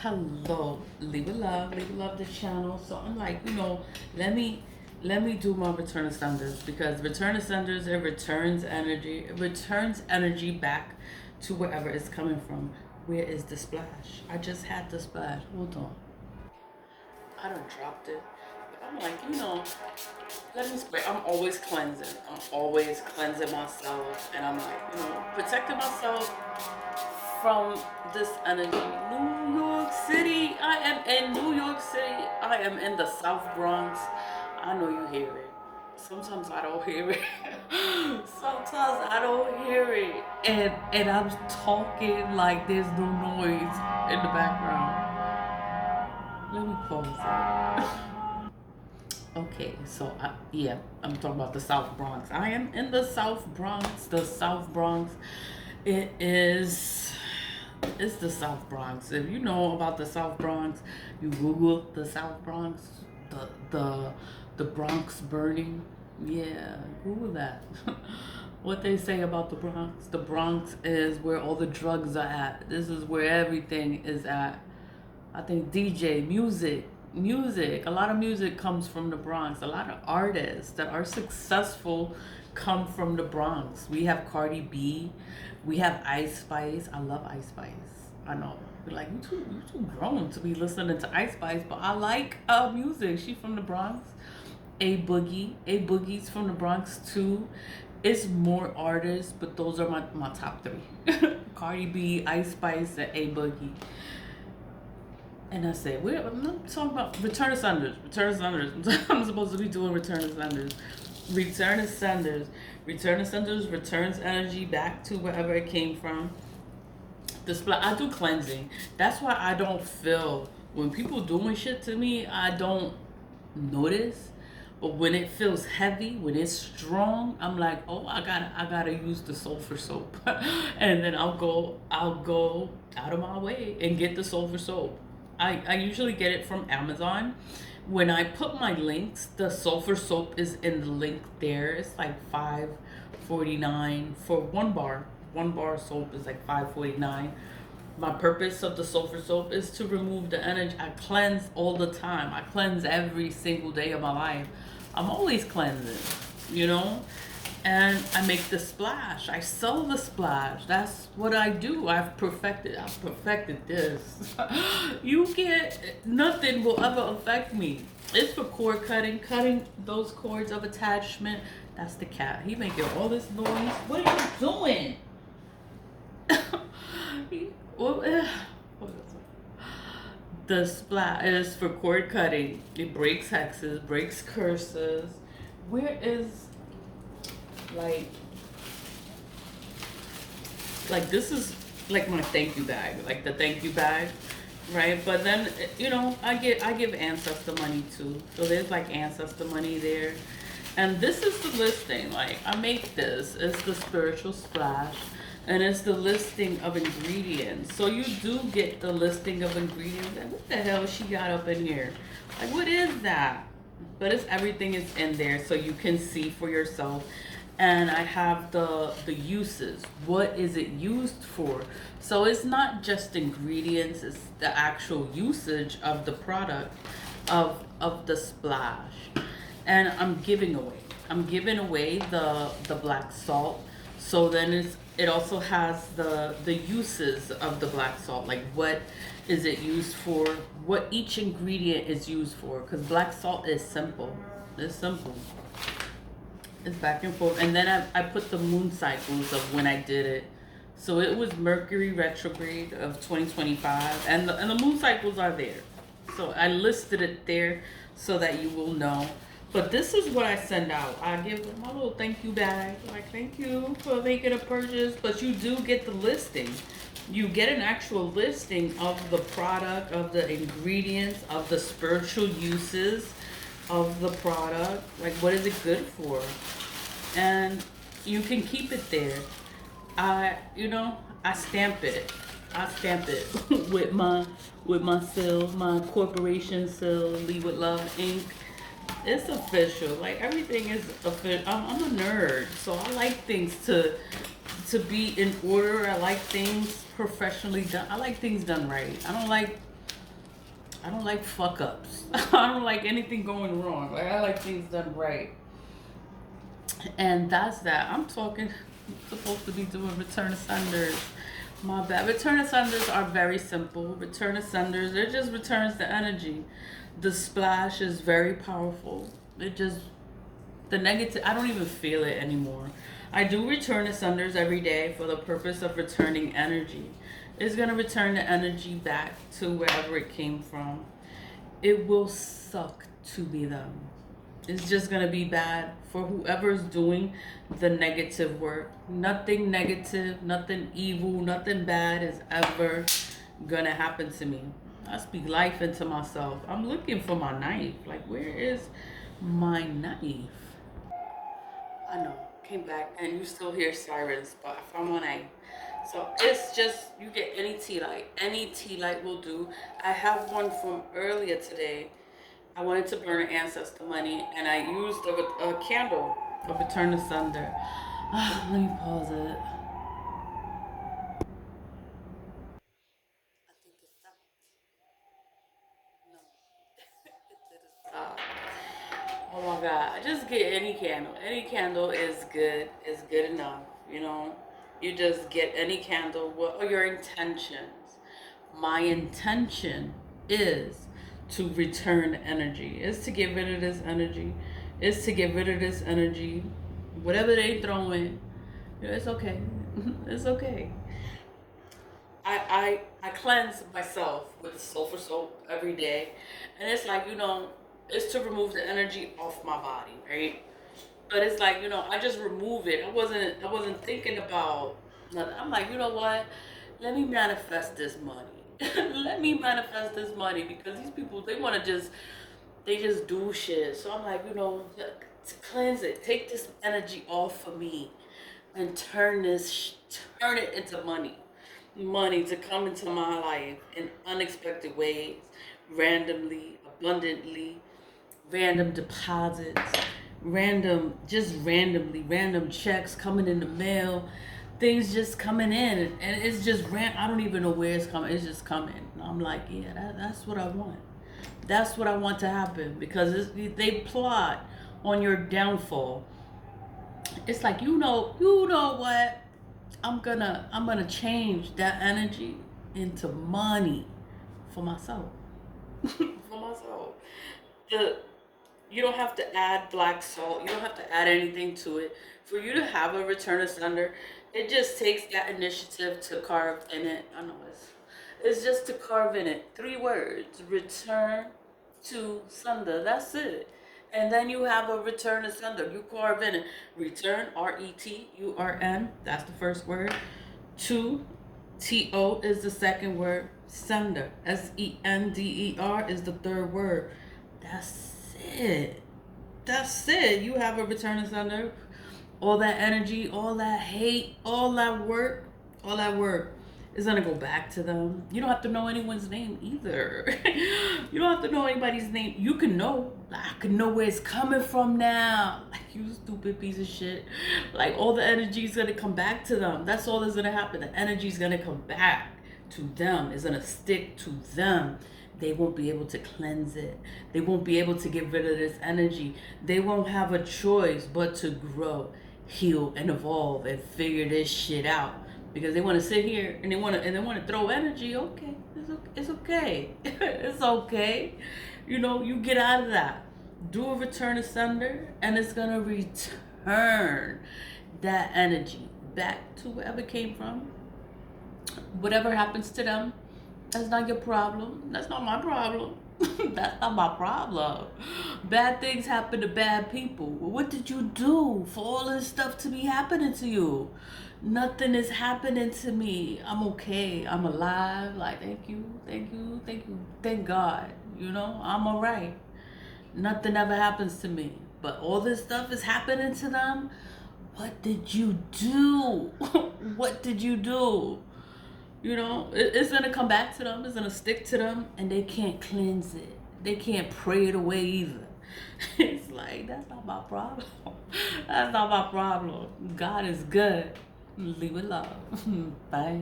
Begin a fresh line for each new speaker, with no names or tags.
Hello, leave a love the channel. So I'm like, let me do my return ascenders, because return ascenders, it returns energy back to wherever it's coming from. Where is the splash? I just had the splash. Hold on. I done dropped it. But I'm like, let me spray. I'm always cleansing. I'm always cleansing myself. And I'm like, protecting myself from this energy. New York City. I am in New York City. I am in the South Bronx. I know you hear it. Sometimes I don't hear it. Sometimes I don't hear it. And I'm talking like there's no noise in the background. Let me pause that. Okay, so yeah, I'm talking about the South Bronx. I am in the South Bronx. The South Bronx. It is. It's the South Bronx. If you know about the South Bronx, you Google the South Bronx, the Bronx burning. Yeah, Google that. What they say about the Bronx. The Bronx is where all the drugs are at. This is where everything is at. I think DJ, music. A lot of music comes from the Bronx. A lot of artists that are successful come from the Bronx. We have Cardi B. We have Ice Spice. I love Ice Spice. I know. You're like, you too grown to be listening to Ice Spice, but I like music. She's from the Bronx. A Boogie. A Boogie's from the Bronx too. It's more artists, but those are my top three. Cardi B, Ice Spice, and A Boogie. And I said, I'm not talking about Return of Senders. Return of Senders. I'm supposed to be doing Return of Senders. Return of Senders. Return of Senders returns energy back to wherever it came from. I do cleansing. That's why I don't feel, when people doing shit to me, I don't notice. But when it feels heavy, when it's strong, I'm like, oh, I gotta use the Sulfur Soap. And then I'll go out of my way and get the Sulfur Soap. I usually get it from Amazon. When I put my links, the Sulfur Soap is in the link there. It's like $5.49 for 1 bar. 1 bar soap is like $5.49. My purpose of the Sulfur Soap is to remove the energy. I cleanse all the time. I cleanse every single day of my life. I'm always cleansing, and I make the splash. I sell the splash. That's what I do. I've perfected this. Nothing will ever affect me. It's for cord cutting those cords of attachment. That's the cat. He making all this noise. What are you doing? The splash is for cord cutting. It breaks hexes, breaks curses. Where is like this is like my thank you bag, like the thank you bag, right? But then I give ancestor money too. So there's like ancestor money there. And this is the listing. Like, I make this. It's the Spiritual Spalsh. And it's the listing of ingredients. So you do get the listing of ingredients. And what the hell she got up in here? Like, what is that? But everything is in there so you can see for yourself. And I have the uses. What is it used for? So it's not just ingredients. It's the actual usage of the product, of the splash. And I'm giving away the black salt. So then it also has the uses of the black salt, like what is it used for, what each ingredient is used for, because black salt is simple. It's simple. It's back and forth. And then I put the moon cycles of when I did it. So it was Mercury retrograde of 2025, and the moon cycles are there. So I listed it there so that you will know. But this is what I send out. I give them my little thank you bag. Like, thank you for making a purchase. But you do get the listing. You get an actual listing of the product, of the ingredients, of the spiritual uses of the product. Like, what is it good for? And you can keep it there. I stamp it. I stamp it with my seal, my corporation seal, Leave with Love Inc. It's official. Like, everything is official. I'm a nerd, so I like things to be in order. I like things professionally done. I like things done right. I don't like I don't like fuck ups. I don't like anything going wrong. Like, I like things done right. And that's that. I'm talking, supposed to be doing return ascenders. My bad. Return ascenders are very simple. Return ascenders, it just returns the energy. The splash is very powerful. It just, the negative, I don't even feel it anymore. I do return ascenders every day for the purpose of returning energy. It's going to return the energy back to wherever it came from. It will suck to be them. It's just going to be bad for whoever's doing the negative work. Nothing negative, nothing evil, nothing bad is ever going to happen to me. I speak life into myself. I'm looking for my knife. Like, where is my knife? I know, came back and you still hear sirens, but I found my knife. So it's just, you get any tea light. Any tea light will do. I have one from earlier today. I wanted to burn ancestor money, and I used a candle of Return to Thunder. Let me pause it. I think it stopped. No, it didn't stop. Oh my God! Just get any candle. Any candle is good. Is good enough. You know, you just get any candle. What are your intentions? My intention is to return energy. Is to get rid of this energy. Is to get rid of this energy. Whatever they throw in, you know, it's okay. It's okay. I cleanse myself with sulfur soap every day, and it's like, you know, it's to remove the energy off my body, right? But it's like, you know, I just remove it. I wasn't thinking about nothing. I'm like, you know what? Let me manifest this money. Let me manifest this money, because these people, they just do shit. So I'm like, you know, to cleanse it, take this energy off of me, and turn it into money. Money to come into my life in unexpected ways, randomly, abundantly, random deposits, random checks coming in the mail, things just coming in, and it's just I don't even know where it's coming. It's just coming. And I'm like, yeah, that's what I want. That's what I want to happen, because they plot on your downfall. It's like, you know what? I'm gonna change that energy into money for myself. For myself. The You don't have to add black salt. You don't have to add anything to it. For you to have a return of sender, it just takes that initiative to carve in it. I know it's just to carve in it. 3 words: return to sender. That's it. And then you have a return to sender. You carve in it. Return, RETURN. That's the first word. To, TO is the second word. Sender, SENDER is the third word. That's it. That's it. You have a return to sender. All that energy, all that hate, all that work is gonna go back to them. You don't have to know anyone's name either. You don't have to know anybody's name. You can know. I can know where it's coming from now. Like, you stupid piece of shit. Like, all the energy is gonna come back to them. That's all that's gonna happen. The energy is gonna come back to them. It's gonna stick to them. They won't be able to cleanse it. They won't be able to get rid of this energy. They won't have a choice but to grow, heal, and evolve and figure this shit out. Because they want to sit here and they want to throw energy. Okay, it's okay. It's okay. You know, you get out of that. Do a return of sender, and it's gonna return that energy back to wherever it came from. Whatever happens to them, that's not your problem. That's not my problem. That's not my problem. Bad things happen to bad people. Well, what did you do for all this stuff to be happening to you? Nothing is happening to me. I'm okay. I'm alive. Like, thank you, thank you, thank you, thank God. You know, I'm all right. Nothing ever happens to me. But all this stuff is happening to them. What did you do? What did you do? You know, it's gonna come back to them. It's gonna stick to them, and they can't cleanse it. They can't pray it away either. It's like, that's not my problem. That's not my problem. God is good. Leave it love. Bye.